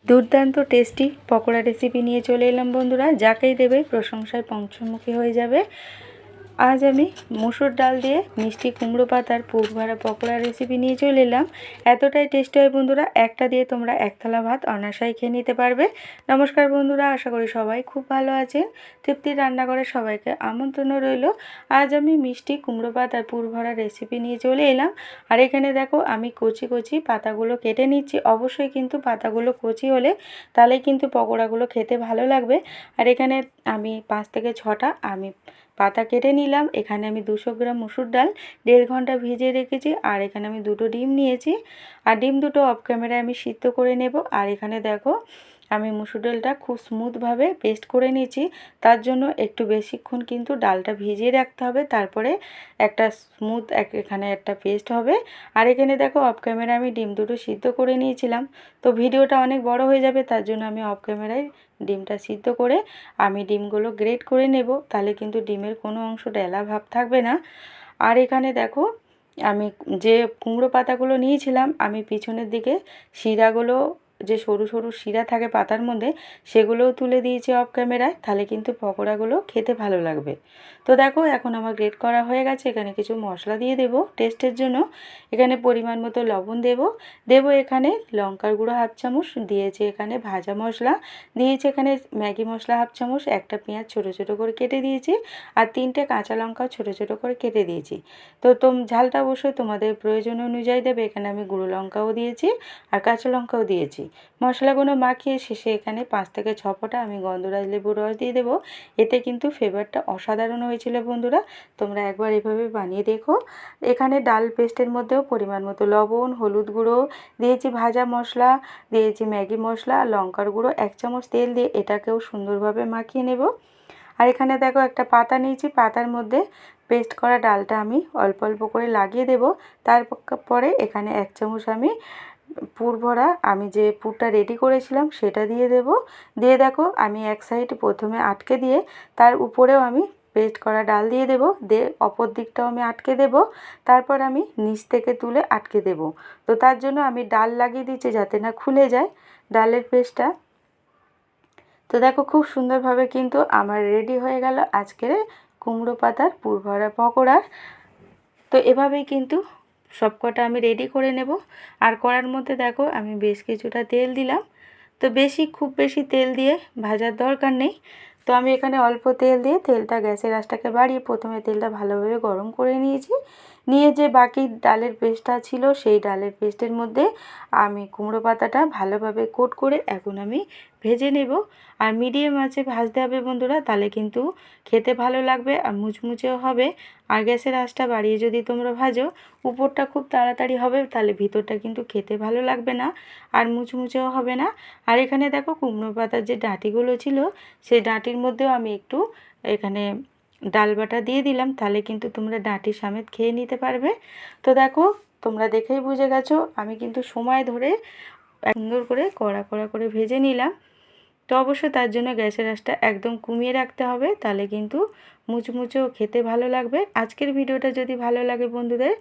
দুর্দান্ত tasty pakora recipe নিয়ে চলে এলাম বন্ধুরা, যাকেই দেবে প্রশংসায় পঞ্চমুখী হয়ে যাবে। আজ আমি মুসুর ডাল দিয়ে মিষ্টি কুমড়ো পাতার পুর ভরা পকোড়া রেসিপি নিয়ে চলে এলাম। এতটাই টেস্টি হয় বন্ধুরা, একটা দিয়ে তোমরা এক থালা ভাত অনায়াসেই খেয়ে নিতে পারবে। নমস্কার বন্ধুরা, আশা করি সবাই খুব ভালো আছেন। তৃপ্তির রান্নাঘরে সবাইকে আমন্ত্রণ রইল। আজ আমি মিষ্টি কুমড়ো পাতার পুর ভরা রেসিপি নিয়ে চলে এলাম। আর এখানে দেখো আমি কচি কচি পাতাগুলো কেটে নিচ্ছি। অবশ্যই কিন্তু পাতাগুলো কচি হলে তাহলেই কিন্তু পকোড়াগুলো খেতে ভালো লাগবে। আর এখানে আমি 5 থেকে 6টা আমি পাতা কেটে নিলাম। এখানে আমি 200 গ্রাম মুসুর ডাল 1.5 ঘন্টা ভিজিয়ে রেখেছি। আর এখানে আমি 2টো ডিম নিয়েছি। আর ডিম দুটো অফ ক্যামেরায় আমি সিদ্ধ করে নেব। আর এখানে দেখো আমি মুসুর ডালটা খুব স্মুথভাবে পেস্ট করে নিয়েছি। তার জন্য একটু বেশিক্ষণ কিন্তু ডালটা ভিজিয়ে রাখতে হবে, তারপরে একটা স্মুথ এখানে একটা পেস্ট হবে। আর এখানে দেখো অফ ক্যামেরায় আমি ডিম দুটো সিদ্ধ করে নিয়েছিলাম। তো ভিডিওটা অনেক বড় হয়ে যাবে, তার জন্য আমি অফ ক্যামেরায় ডিমটা সিদ্ধ করে আমি ডিমগুলো গ্রেট করে নেব, তাহলে কিন্তু ডিমের কোনো অংশ ডেলা ভাব থাকবে না। আর এখানে দেখো আমি যে কুমড়ো পাতাগুলো নিয়েছিলাম, আমি পিছনের দিকে শিরাগুলো, যে সরু সরু শিরা থাকে পাতার মধ্যে, সেগুলোও তুলে দিয়েছি অফ ক্যামেরায়, তাহলে কিন্তু পকোড়াগুলো খেতে ভালো লাগবে। তো দেখো এখন আমার গ্রেট করা হয়ে গেছে। এখানে কিছু মশলা দিয়ে দেব টেস্টের জন্য। এখানে পরিমাণ মতো লবণ দেব এখানে লঙ্কার গুঁড়ো 1/2 চামচ দিয়েছি, এখানে ভাজা মশলা দিয়েছি, এখানে ম্যাগি মশলা 1/2 চামচ, একটা পেঁয়াজ ছোটো ছোটো করে কেটে দিয়েছি, আর 3টে কাঁচা লঙ্কা ছোটো ছোটো করে কেটে দিয়েছি। তো ঝালটা অবশ্যই তোমাদের প্রয়োজন অনুযায়ী দেবে। এখানে আমি গুঁড়ো লঙ্কাও দিয়েছি আর কাঁচা লঙ্কাও দিয়েছি। মশলাগুলো মাখিয়ে শেষে এখানে 5 থেকে 6 ফোঁটা আমি গন্ধরাজ লেবুর রস দিয়ে দেবো। এতে কিন্তু ফ্লেভারটা অসাধারণ হয়েছিল বন্ধুরা, তোমরা একবার এভাবে বানিয়ে দেখো। এখানে ডাল পেস্টের মধ্যেও পরিমাণ মতো লবণ, হলুদ গুঁড়ো দিয়েছি, ভাজা মশলা দিয়েছি, ম্যাগি মশলা, লঙ্কার গুঁড়ো, 1 চামচ তেল দিয়ে এটাকেও সুন্দরভাবে মাখিয়ে নেব। আর এখানে দেখো একটা পাতা নিয়েছি, পাতার মধ্যে পেস্ট করা ডালটা আমি অল্প অল্প করে লাগিয়ে দেব। তারপরে এখানে 1 চামচ আমি পুর ভরা আমি যে পুরটা রেডি করেছিলাম সেটা দিয়ে দেব। দিয়ে দেখো আমি এক সাইড প্রথমে আটকে দিয়ে তার উপরেও আমি পেস্ট করা ডাল দিয়ে দেব, অপর দিকটাও আমি আটকে দেব, তারপর আমি নিচ থেকে তুলে আটকে দেব। তো তার জন্য আমি ডাল লাগিয়ে দিচ্ছি যাতে না খুলে যায় ডালের পেস্টটা। তো দেখো খুব সুন্দরভাবে কিন্তু আমার রেডি হয়ে গেল আজকের কুমড়ো পাতার পুর ভরা পকোড়া। তো এভাবেই কিন্তু সবকটা আমি রেডি করে নেব। আর কড়ার মধ্যে দেখো আমি বেশ কিছুটা তেল দিলাম। তো খুব বেশি তেল দিয়ে ভাজার দরকার নেই। তো আমি এখানে অল্প তেল দিয়ে তেলটা গ্যাসের আঁচটাকে বাড়িয়ে প্রথমে তেলটা ভালোভাবে গরম করে নিয়েছি। নিয়ে যে বাকি ডালের পেস্টটা ছিল সেই ডালের পেস্টের মধ্যে আমি কুমড়ো পাতাটা ভালোভাবে কোট করে এখন আমি ভেজে নেব। আর মিডিয়াম আঁচে ভাজতে হবে বন্ধুরা, তাহলে কিন্তু খেতে ভালো লাগবে আর মুচমুচেও হবে। আর গ্যাসের আঁচটা বাড়িয়ে যদি তোমরা ভাজো উপরটা খুব তাড়াতাড়ি হবে, তাহলে ভিতরটা কিন্তু খেতে ভালো লাগবে না আর মুচমুচেও হবে না। আর এখানে দেখো কুমড়ো পাতার যে ডাঁটিগুলো ছিল সেই ডাঁটির মধ্যেও আমি একটু এখানে ডাল বাটা দিয়ে দিলাম, তাহলে কিন্তু তোমরা ডাঁটি সমেত খেয়ে নিতে পারবে। তো দেখো তোমরা দেখেই বুঝে গেছো আমি কিন্তু সময় ধরে সুন্দর করে কড়া কড়া করে ভেজে নিলাম। তো অবশ্যই তার জন্য গ্যাসের আঁচটা একদম কমিয়ে রাখতে হবে, তাহলে কিন্তু মুচমুচেও খেতে ভালো লাগবে। আজকের ভিডিওটা যদি ভালো লাগে বন্ধুদের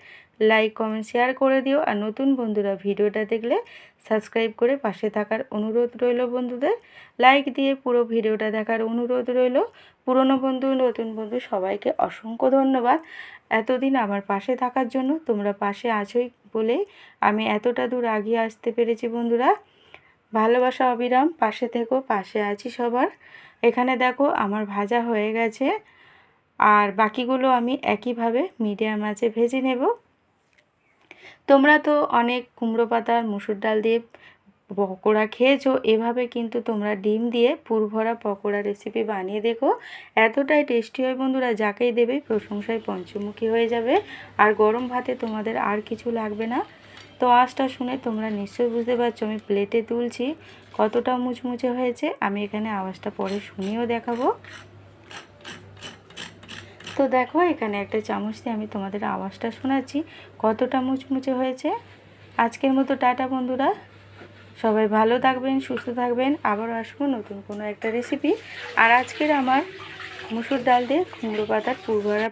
লাইক কমেন্ট শেয়ার করে দিও। আর নতুন বন্ধুরা ভিডিওটা দেখলে সাবস্ক্রাইব করে পাশে থাকার অনুরোধ রইল বন্ধুদের। লাইক দিয়ে পুরো ভিডিওটা দেখার অনুরোধ রইল। পুরনো বন্ধু নতুন বন্ধু সবাইকে অসংখ্য ধন্যবাদ এতদিন আমার পাশে থাকার জন্য। তোমরা পাশে আছোই বলেই আমি এতটা দূর এগিয়ে আসতে পেরেছি বন্ধুরা। ভালোবাসা অবিরাম, পাশে থেকো, পাশে আছি সবার। এখানে দেখো আমার ভাজা হয়ে গেছে আর বাকিগুলো আমি একইভাবে মিডিয়াম আঁচে ভেজে নেব। তোমরা তো অনেক কুমড়ো পাতার মুসুর ডাল দিয়ে পকোড়া খেয়েছো, এভাবে কিন্তু তোমরা ডিম দিয়ে পুর ভরা পকোড়া রেসিপি বানিয়ে দেখো। এতটাই টেস্টি হয় বন্ধুরা, যাকেই দেবে প্রশংসায় পঞ্চমুখী হয়ে যাবে। আর গরম ভাতে তোমাদের আর কিছু লাগবে না। তো আঁচটা শুনে তোমরা নিশ্চয়ই বুঝতে পারছো আমি প্লেটে তুলছি কতটা মুচমুচে হয়েছে। আমি এখানে আওয়াজটা পরে শুনিয়েও দেখাবো। তো দেখো এখানে একটা চামচ দিয়ে আমি তোমাদের আওয়াজটা শোনাচ্ছি কতটা মুচমুচে হয়েছে। আজকের মতো টাটা বন্ধুরা, সবাই ভালো থাকবেন, সুস্থ থাকবেন। আবারও আসবো নতুন কোনো একটা রেসিপি। আর আজকের আমার মুসুর ডাল দিয়ে কুমড়ো পাতার পুর ভরা